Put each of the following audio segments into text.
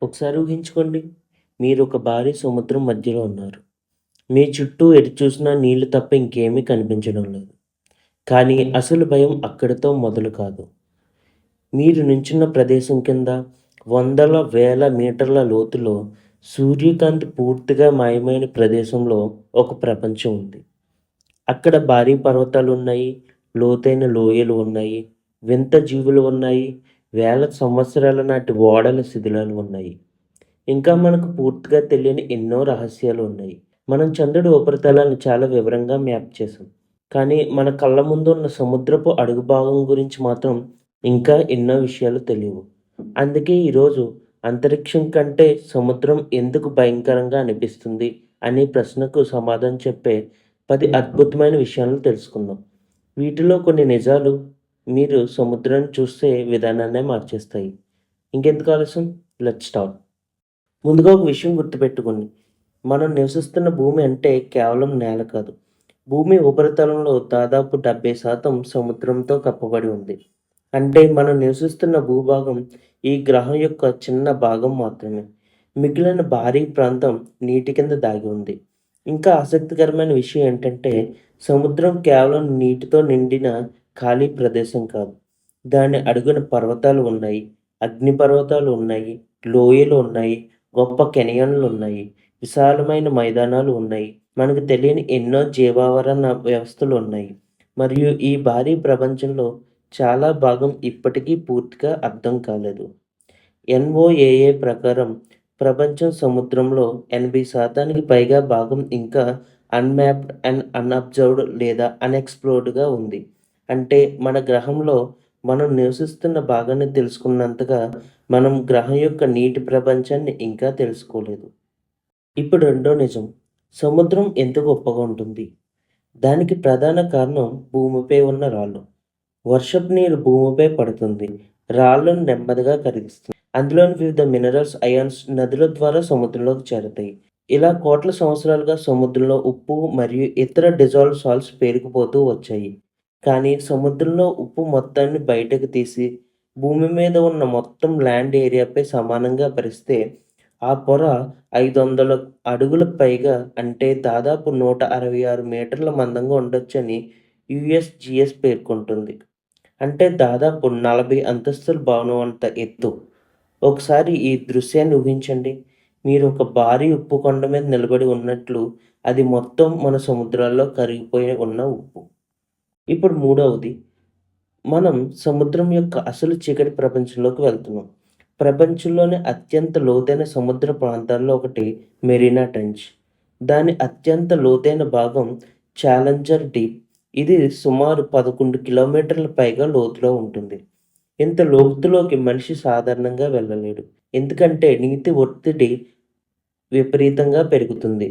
ఒకసారి ఊహించుకోండి. మీరొక భారీ సముద్రం మధ్యలో ఉన్నారు. మీ చుట్టూ ఎటు చూసినా నీళ్లు తప్ప ఇంకేమీ కనిపించడం లేదు. కానీ అసలు భయం అక్కడితో మొదలు కాదు. మీరు నించున్న ప్రదేశం కింద వందల, వేల మీటర్ల లోతులో సూర్యకాంతి పూర్తిగా మాయమైన ప్రదేశంలో ఒక ప్రపంచం ఉంది. అక్కడ భారీ పర్వతాలున్నాయి, లోతైన లోయలు ఉన్నాయి, వింత జీవులు ఉన్నాయి, వేల సంవత్సరాల నాటి ఓడల శిథిలాలు ఉన్నాయి. ఇంకా మనకు పూర్తిగా తెలియని ఎన్నో రహస్యాలు ఉన్నాయి. మనం చంద్రుడి ఉపరితలాన్ని చాలా వివరంగా మ్యాప్ చేసాం. కానీ మన కళ్ళ ముందు ఉన్న సముద్రపు అడుగు భాగం గురించి మాత్రం ఇంకా ఎన్నో విషయాలు తెలియవు. అందుకే ఈరోజు అంతరిక్షం కంటే సముద్రం ఎందుకు భయంకరంగా అనిపిస్తుంది అనే ప్రశ్నకు సమాధానం చెప్పే 10 అద్భుతమైన విషయాలను తెలుసుకుందాం. వీటిలో కొన్ని నిజాలు మీరు సముద్రాన్ని చూసే విధానాన్నే మార్చేస్తాయి. ఇంకెందుకు ఆలస్యం? Let's start. ముందుగా ఒక విషయం గుర్తుపెట్టుకోండి. మనం నివసిస్తున్న భూమి అంటే కేవలం నేల కాదు. భూమి ఉపరితలంలో దాదాపు 70% సముద్రంతో కప్పబడి ఉంది. అంటే మనం నివసిస్తున్న భూభాగం ఈ గ్రహం యొక్క చిన్న భాగం మాత్రమే. మిగిలిన భారీ ప్రాంతం నీటి కింద దాగి ఉంది. ఇంకా ఆసక్తికరమైన విషయం ఏంటంటే సముద్రం కేవలం నీటితో నిండిన ఖాళీ ప్రదేశం కాదు. దాని అడుగున పర్వతాలు ఉన్నాయి, అగ్నిపర్వతాలు ఉన్నాయి, లోయలు ఉన్నాయి, గొప్ప కెనియన్లు ఉన్నాయి, విశాలమైన మైదానాలు ఉన్నాయి, మనకు తెలియని ఎన్నో జీవావరణ వ్యవస్థలు ఉన్నాయి. మరియు ఈ భారీ ప్రపంచంలో చాలా భాగం ఇప్పటికీ పూర్తిగా అర్థం కాలేదు. ఎన్ఓఏఏ ప్రకారం ప్రపంచం సముద్రంలో 80% పైగా భాగం ఇంకా అన్‌మ్యాప్డ్ అండ్ అన్‌అబ్జర్వ్డ్ లేదా అన్‌ఎక్స్‌ప్లోర్డ్‌గా ఉంది. అంటే మన గ్రహంలో మనం నివసిస్తున్న భాగాన్ని తెలుసుకున్నంతగా మనం గ్రహం యొక్క నీటి ప్రపంచాన్ని ఇంకా తెలుసుకోలేదు. ఇప్పుడు రెండో నిజం. సముద్రం ఎంత గొప్పగా ఉంటుంది? దానికి ప్రధాన కారణం భూమిపై ఉన్న రాళ్ళు. వర్షపు నీరు భూమిపై పడుతుంది. రాళ్ళను నెమ్మదిగా కరిగిస్తుంది. అందులోని వివిధ మినరల్స్, అయాన్స్ నదుల ద్వారా సముద్రంలోకి చేరతాయి. ఇలా కోట్ల సంవత్సరాలుగా సముద్రంలో ఉప్పు మరియు ఇతర డిజాల్వ్డ్ సాల్ట్స్ పేరుకుపోతూ వచ్చాయి. కానీ సముద్రంలో ఉప్పు మొత్తాన్ని బయటకు తీసి భూమి మీద ఉన్న మొత్తం ల్యాండ్ ఏరియాపై సమానంగా పరిస్తే ఆ పొర 500 అడుగులకు పైగా అంటే దాదాపు 166 మీటర్ల మందంగా ఉండొచ్చని యుఎస్జిఎస్ పేర్కొంటుంది. అంటే దాదాపు 40 అంతస్తుల భవనం అంత ఎత్తు. ఒకసారి ఈ దృశ్యాన్ని ఊహించండి. మీరు ఒక భారీ ఉప్పు కొండ మీద నిలబడి ఉన్నట్లు అది మొత్తం మన సముద్రాల్లో కరిగిపోయి ఉన్న ఉప్పు. ఇప్పుడు మూడవది, మనం సముద్రం యొక్క అసలు చీకటి ప్రపంచంలోకి వెళ్తున్నాం. ప్రపంచంలోనే అత్యంత లోతైన సముద్ర ప్రాంతాల్లో ఒకటి మెరీనా ట్రెంచ్. దాని అత్యంత లోతైన భాగం ఛాలెంజర్ డీప్. ఇది సుమారు 11 కిలోమీటర్ల పైగా లోతులో ఉంటుంది. ఇంత లోతులోకి మనిషి సాధారణంగా వెళ్ళలేడు. ఎందుకంటే నీటి ఒత్తిడి విపరీతంగా పెరుగుతుంది.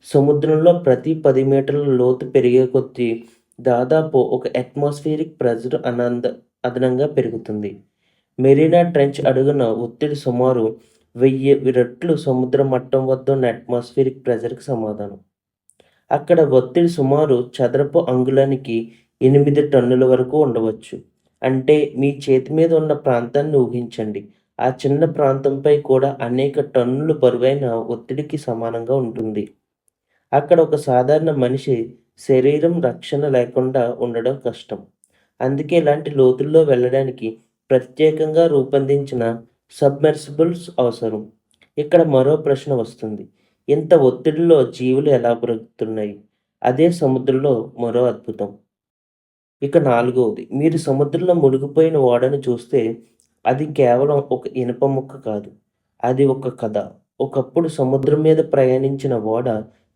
సముద్రంలో ప్రతి 10 మీటర్ల లోతు పెరిగే కొద్దీ దాదాపు ఒక అట్మాస్ఫియరిక్ ప్రెషర్ అదనంగా పెరుగుతుంది. మెరీనా ట్రెంచ్ అడుగున ఒత్తిడి సుమారు 1000 రెట్లు సముద్ర మట్టం వద్ద ఉన్న అట్మాస్ఫియరిక్ ప్రెషర్‌కి సమానం. అక్కడ ఒత్తిడి సుమారు చదరపు అంగుళానికి 8 టన్నుల వరకు ఉండవచ్చు. అంటే మీ చేతి మీద ఉన్న ప్రాంతాన్ని ఊహించండి. ఆ చిన్న ప్రాంతంపై కూడా అనేక టన్నుల బరువైన ఒత్తిడికి సమానంగా ఉంటుంది. అక్కడ ఒక సాధారణ మనిషి శరీరం రక్షణ లేకుండా ఉండడం కష్టం. అందుకే ఇలాంటి లోతుల్లో వెళ్ళడానికి ప్రత్యేకంగా రూపొందించిన సబ్మెర్సిబుల్స్ అవసరం. ఇక్కడ మరో ప్రశ్న వస్తుంది. ఇంత ఒత్తిడిలో జీవులు ఎలా బ్రతుకుతున్నాయి? అదే సముద్రంలో మరో అద్భుతం. ఇక నాలుగవది, మీరు సముద్రంలో మునిగిపోయిన ఓడను చూస్తే అది కేవలం ఒక ఇనుప ముక్క కాదు. అది ఒక కథ. ఒకప్పుడు సముద్రం మీద ప్రయాణించిన ఓడ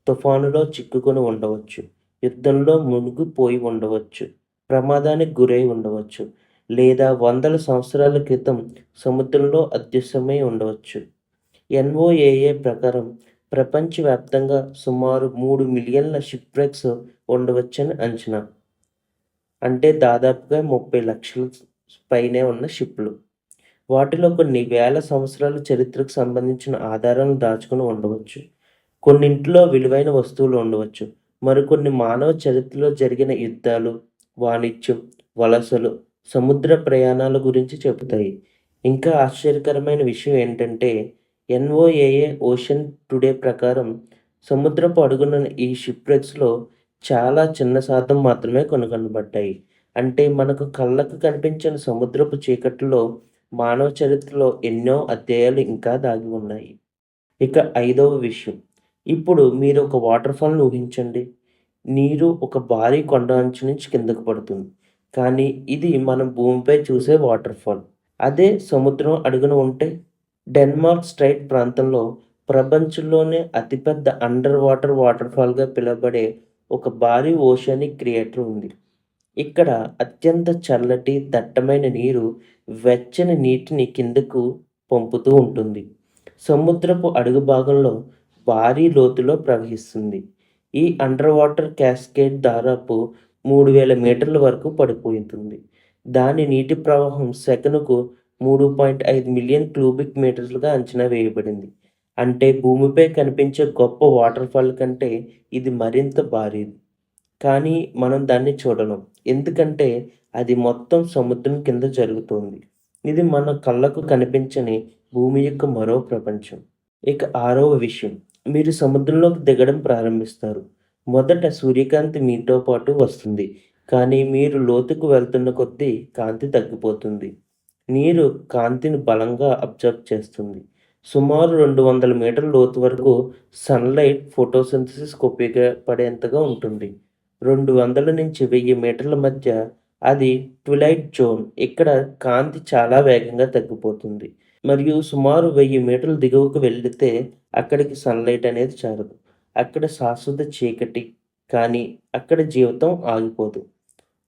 తుఫానులో చిక్కుకొని ఉండవచ్చు. యుద్ధంలో మునిగిపోయి ఉండవచ్చు. ప్రమాదానికి గురై ఉండవచ్చు. లేదా వందల సంవత్సరాల క్రితం సముద్రంలో అదృశ్యమై ఉండవచ్చు. ఎన్ఓఏఏ ప్రకారం ప్రపంచవ్యాప్తంగా సుమారు 3 మిలియన్ల షిప్‌వ్రెక్స్ ఉండవచ్చని అంచనా. అంటే దాదాపుగా 30 లక్షల పైనే ఉన్న షిప్‌లు. వాటిలో కొన్ని వేల సంవత్సరాల చరిత్రకు సంబంధించిన ఆధారాలను దాచుకొని ఉండవచ్చు. కొన్నింటిలో విలువైన వస్తువులు ఉండవచ్చు. మరికొన్ని మానవ చరిత్రలో జరిగిన యుద్ధాలు, వాణిజ్యం, వలసలు, సముద్ర ప్రయాణాల గురించి చెబుతాయి. ఇంకా ఆశ్చర్యకరమైన విషయం ఏంటంటే ఎన్ఓఏఏ ఓషన్ టుడే ప్రకారం సముద్రపు అడుగున ఈ షిప్‌రెక్స్‌లో చాలా చిన్న శాతం మాత్రమే కనుగొనబడ్డాయి. అంటే మనకు కళ్ళకు కనిపించిన సముద్రపు చీకటిలో మానవ చరిత్రలో ఎన్నో అధ్యాయాలు ఇంకా దాగి ఉన్నాయి. ఇక ఐదవ విషయం. ఇప్పుడు మీరు ఒక వాటర్ ఫాల్‌ని ఊహించండి. నీరు ఒక భారీ కొండ అంచు నుంచి కిందకు పడుతుంది. కానీ ఇది మనం భూమిపై చూసే వాటర్ ఫాల్. అదే సముద్రం అడుగున ఉంటే డెన్మార్క్ స్ట్రైట్ ప్రాంతంలో ప్రపంచంలోనే అతిపెద్ద అండర్ వాటర్ వాటర్ ఫాల్‌గా పిలువబడే ఒక భారీ ఓషనిక్ క్రియేటర్ ఉంది. ఇక్కడ అత్యంత చల్లటి, దట్టమైన నీరు వెచ్చని నీటిని కిందకు పంపుతూ ఉంటుంది. సముద్రపు అడుగు భాగంలో భారీ లోతులో ప్రవహిస్తుంది. ఈ అండర్ వాటర్ క్యాస్కేడ్ దాదాపు 3000 మీటర్ల వరకు పడిపోతుంది. దాని నీటి ప్రవాహం సెకనుకు 3.5 మిలియన్ క్యూబిక్ మీటర్లుగా అంచనా వేయబడింది. అంటే భూమిపై కనిపించే గొప్ప వాటర్ ఫాల్ కంటే ఇది మరింత భారీది. కానీ మనం దాన్ని చూడలేం. ఎందుకంటే అది మొత్తం సముద్రం కింద జరుగుతోంది. ఇది మన కళ్ళకు కనిపించని భూమి యొక్క మరో ప్రపంచం. ఇక ఆరవ విషయం. మీరు సముద్రంలోకి దిగడం ప్రారంభిస్తారు. మొదట సూర్యకాంతి మీతో పాటు వస్తుంది. కానీ మీరు లోతుకు వెళ్తున్న కొద్దీ కాంతి తగ్గిపోతుంది. నీరు కాంతిని బలంగా అబ్జర్బ్ చేస్తుంది. సుమారు 200 మీటర్ల లోతు వరకు సన్‌లైట్ ఫోటోసింథసిస్‌కి ఉపయోగపడేంతగా ఉంటుంది. 200-1000 మీటర్ల మధ్య అది ట్విలైట్ జోన్. ఇక్కడ కాంతి చాలా వేగంగా తగ్గిపోతుంది. మరియు సుమారు 1000 మీటర్ల దిగువకు వెళితే అక్కడికి సన్‌లైట్ అనేది చేరదు. అక్కడ శాశ్వత చీకటి. కానీ అక్కడ జీవితం ఆగిపోదు.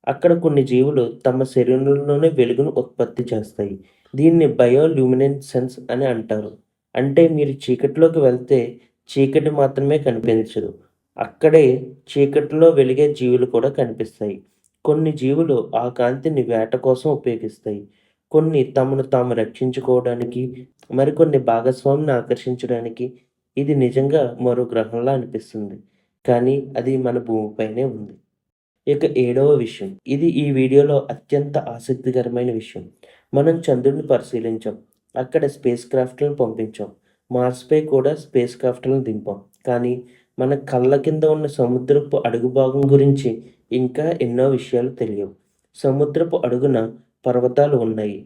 అక్కడ కొన్ని జీవులు తమ శరీరంలోనే వెలుగును ఉత్పత్తి చేస్తాయి. దీన్ని బయోల్యూమినెసెన్స్ అని అంటారు. అంటే మీరు చీకటిలోకి వెళ్తే చీకటి మాత్రమే కనిపించదు. అక్కడే చీకటిలో వెలిగే జీవులు కూడా కనిపిస్తాయి. కొన్ని జీవులు ఆ కాంతిని వేట కోసం ఉపయోగిస్తాయి. కొన్ని తమను తాము రక్షించుకోవడానికి, మరికొన్ని భాగస్వామిని ఆకర్షించడానికి. ఇది నిజంగా మరో గ్రహంలా అనిపిస్తుంది. కానీ అది మన భూమిపైనే ఉంది. ఇక ఏడవ విషయం. ఇది ఈ వీడియోలో అత్యంత ఆసక్తికరమైన విషయం. మనం చంద్రుడిని పరిశీలించాం. అక్కడ స్పేస్ క్రాఫ్ట్‌లను పంపించాం. మార్స్‌పై కూడా స్పేస్ క్రాఫ్ట్‌లను దింపాం. కానీ మన కళ్ళ కింద ఉన్న సముద్రపు అడుగు భాగం గురించి ఇంకా ఎన్నో విషయాలు తెలియవు. సముద్రపు అడుగున పర్వతాలు ఉన్నాయి.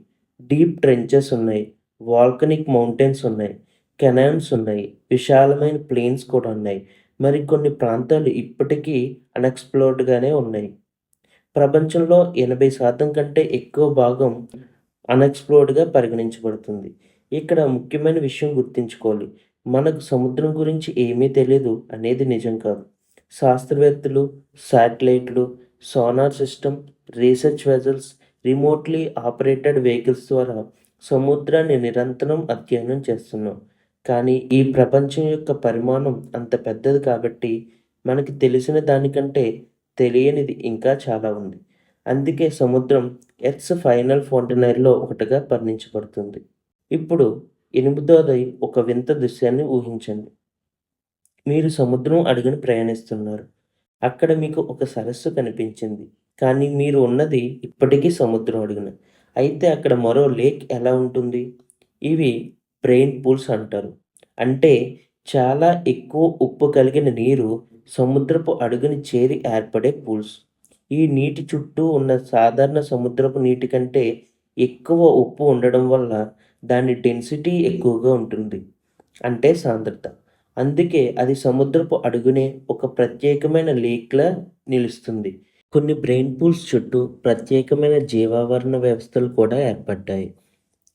డీప్ ట్రెంచెస్ ఉన్నాయి. వాల్కనిక్ మౌంటైన్స్ ఉన్నాయి. కెనాన్స్ ఉన్నాయి. విశాలమైన ప్లెయిన్స్ కూడా ఉన్నాయి. మరికొన్ని ప్రాంతాలు ఇప్పటికీ అన్‌ఎక్స్‌ప్లోర్డ్‌గానే ఉన్నాయి. ప్రపంచంలో 80% కంటే ఎక్కువ భాగం అన్‌ఎక్స్‌ప్లోర్డ్‌గా పరిగణించబడుతుంది. ఇక్కడ ముఖ్యమైన విషయం గుర్తుంచుకోవాలి. మనకు సముద్రం గురించి ఏమీ తెలీదు అనేది నిజం కాదు. శాస్త్రవేత్తలు, శాటిలైట్లు, sonar system, research vessels, remotely operated vehicles ద్వారా సముద్రాన్ని నిరంతరం అధ్యయనం చేస్తున్నాం. కానీ ఈ ప్రపంచం యొక్క పరిమాణం అంత పెద్దది కాబట్టి మనకి తెలిసిన దానికంటే తెలియనిది ఇంకా చాలా ఉంది. అందుకే సముద్రం ఎర్త్స్ ఫైనల్ ఫ్రాంటియర్‌లో ఒకటిగా వర్ణించబడుతుంది. ఇప్పుడు ఎనిమిదవది ఒక వింత దృశ్యాన్ని ఊహించండి. మీరు సముద్రం అడుగున ప్రయాణిస్తున్నారు. అక్కడ మీకు ఒక సరస్సు కనిపించింది. కానీ మీరు ఉన్నది ఇప్పటికీ సముద్రం అడుగున. అయితే అక్కడ మరో లేక్ ఎలా ఉంటుంది? ఇవి బ్రెయిన్ పూల్స్ అంటారు. అంటే చాలా ఎక్కువ ఉప్పు కలిగిన నీరు సముద్రపు అడుగున చేరి ఏర్పడే పూల్స్. ఈ నీటి చుట్టూ ఉన్న సాధారణ సముద్రపు నీటి కంటే ఎక్కువ ఉప్పు ఉండడం వల్ల దాని డెన్సిటీ ఎక్కువగా ఉంటుంది. అంటే సాంద్రత. అందుకే అది సముద్రపు అడుగునే ఒక ప్రత్యేకమైన లేక్‌లా నిలుస్తుంది. కొన్ని బ్రెయిన్ పూల్స్ చుట్టూ ప్రత్యేకమైన జీవావరణ వ్యవస్థలు కూడా ఏర్పడ్డాయి.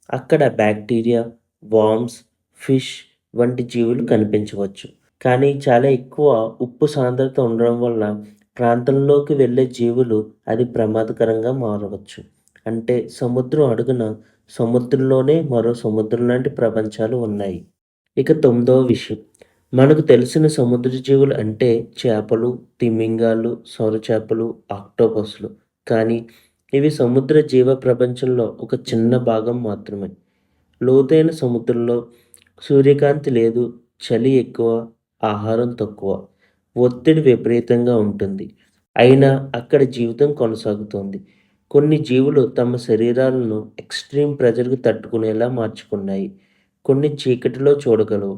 అక్కడ బ్యాక్టీరియా, వార్మ్స్, ఫిష్ వంటి జీవులు కనిపించవచ్చు. కానీ చాలా ఎక్కువ ఉప్పు సాంద్రత ఉండడం వల్ల ప్రాంతంలోకి వెళ్ళే జీవులు అది ప్రమాదకరంగా మారవచ్చు. అంటే సముద్రం అడుగున సముద్రంలోనే మరో సముద్రం లాంటి ప్రపంచాలు ఉన్నాయి. ఇక తొమ్మిదవ విషయం. మనకు తెలిసిన సముద్ర జీవులు అంటే చేపలు, తిమింగాలు, సొరచేపలు, ఆక్టోపస్‌లు. కానీ ఇవి సముద్ర జీవ ప్రపంచంలో ఒక చిన్న భాగం మాత్రమే. లోతైన సముద్రంలో సూర్యకాంతి లేదు, చలి ఎక్కువ, ఆహారం తక్కువ, ఒత్తిడి విపరీతంగా ఉంటుంది. అయినా అక్కడ జీవితం కొనసాగుతోంది. కొన్ని జీవులు తమ శరీరాలను ఎక్స్‌ట్రీమ్ ప్రెషర్‌కి తట్టుకునేలా మార్చుకున్నాయి. కొన్ని చీకటిలో చూడగలవు,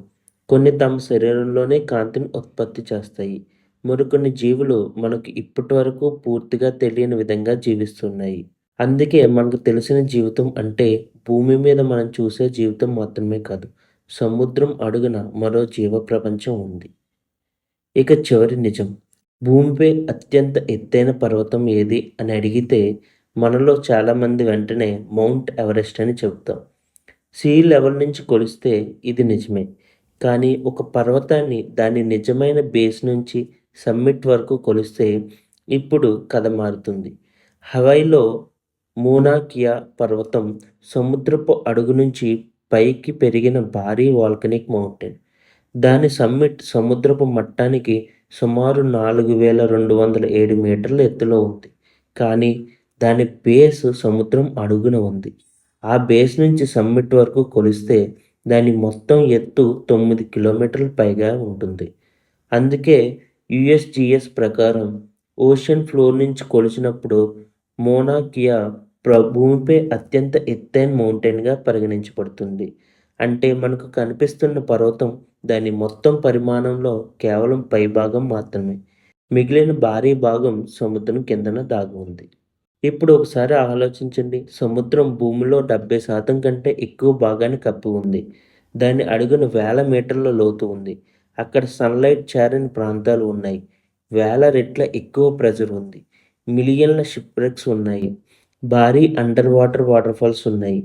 కొన్ని తమ శరీరంలోనే కాంతిని ఉత్పత్తి చేస్తాయి. మరికొన్ని జీవులు మనకు ఇప్పటివరకు పూర్తిగా తెలియని విధంగా జీవిస్తున్నాయి. అందుకే మనకు తెలిసిన జీవితం అంటే భూమి మీద మనం చూసే జీవితం మాత్రమే కాదు, సముద్రం అడుగున మరో జీవ ప్రపంచం ఉంది. ఇక చివరి నిజం, భూమిపై అత్యంత ఎత్తైన పర్వతం ఏది అని అడిగితే మనలో చాలామంది వెంటనే మౌంట్ ఎవరెస్ట్ అని చెబుతాం. సీ లెవెల్ నుంచి కొలిస్తే ఇది నిజమే. కానీ ఒక పర్వతాన్ని దాని నిజమైన బేస్ నుంచి సమ్మిట్ వరకు కొలిస్తే ఇప్పుడు కథ మారుతుంది. హవాయిలో మోనా కియా పర్వతం సముద్రపు అడుగు నుంచి పైకి పెరిగిన భారీ వాల్కనిక్ మౌంటైన్. దాని సమ్మిట్ సముద్రపు మట్టానికి సుమారు 4207 మీటర్ల ఎత్తులో ఉంది. కానీ దాని బేస్ సముద్రం అడుగున ఉంది. ఆ బేస్ నుంచి సమ్మిట్ వరకు కొలిస్తే దాని మొత్తం ఎత్తు 9 కిలోమీటర్ల పైగా ఉంటుంది. అందుకే యుఎస్జిఎస్ ప్రకారం ఓషన్ ఫ్లోర్ నుంచి కొలిచినప్పుడు మోనా కియా భూమిపై అత్యంత ఎత్తైన మౌంటైన్గా పరిగణించబడుతుంది. అంటే మనకు కనిపిస్తున్న పర్వతం దాని మొత్తం పరిమాణంలో కేవలం పైభాగం మాత్రమే. మిగిలిన భారీ భాగం సముద్రం కిందన దాగి ఉంది. ఇప్పుడు ఒకసారి ఆలోచించండి, సముద్రం భూమిలో 70% కంటే ఎక్కువ భాగాన్ని కప్పి ఉంది. దాని అడుగున వేల మీటర్ల లోతు ఉంది. అక్కడ సన్లైట్ చేరని ప్రాంతాలు ఉన్నాయి. వేల రెట్ల ఎక్కువ ప్రెజర్ ఉంది. మిలియన్ల షిప్రెక్స్ ఉన్నాయి. భారీ అండర్ వాటర్ వాటర్ఫాల్స్ ఉన్నాయి.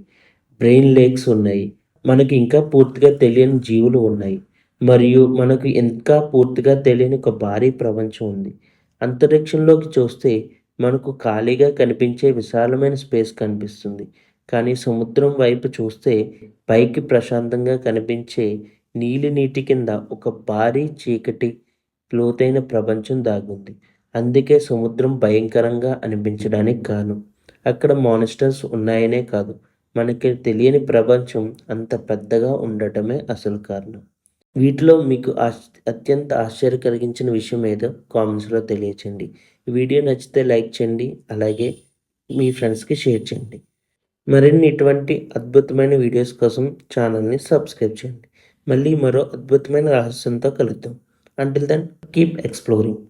బ్రెయిన్ లేక్స్ ఉన్నాయి. మనకి ఇంకా పూర్తిగా తెలియని జీవులు ఉన్నాయి. మరియు మనకు ఇంకా పూర్తిగా తెలియని ఒక భారీ ప్రపంచం ఉంది. అంతరిక్షంలోకి చూస్తే మనకు ఖాళీగా కనిపించే విశాలమైన స్పేస్ కనిపిస్తుంది. కానీ సముద్రం వైపు చూస్తే పైకి ప్రశాంతంగా కనిపించే నీలి నీటి కింద ఒక భారీ చీకటి లోతైన ప్రపంచం దాగుంది. అందుకే సముద్రం భయంకరంగా అనిపించడానికి కారణం అక్కడ మాన్స్టర్స్ ఉన్నాయనే కాదు, మనకి తెలియని ప్రపంచం అంత పెద్దగా ఉండటమే అసలు కారణం. వీటిలో మీకు అత్యంత ఆశ్చర్య కలిగించిన విషయం ఏదో కామెంట్స్లో తెలియచేయండి. ఈ వీడియో నచ్చితే లైక్ చేయండి, అలాగే మీ ఫ్రెండ్స్కి షేర్ చేయండి. మరిన్ని ఇటువంటి అద్భుతమైన వీడియోస్ కోసం ఛానల్ని సబ్స్క్రైబ్ చేయండి. మళ్ళీ మరో అద్భుతమైన రహస్యంతో కలుద్దాం. Until then keep exploring.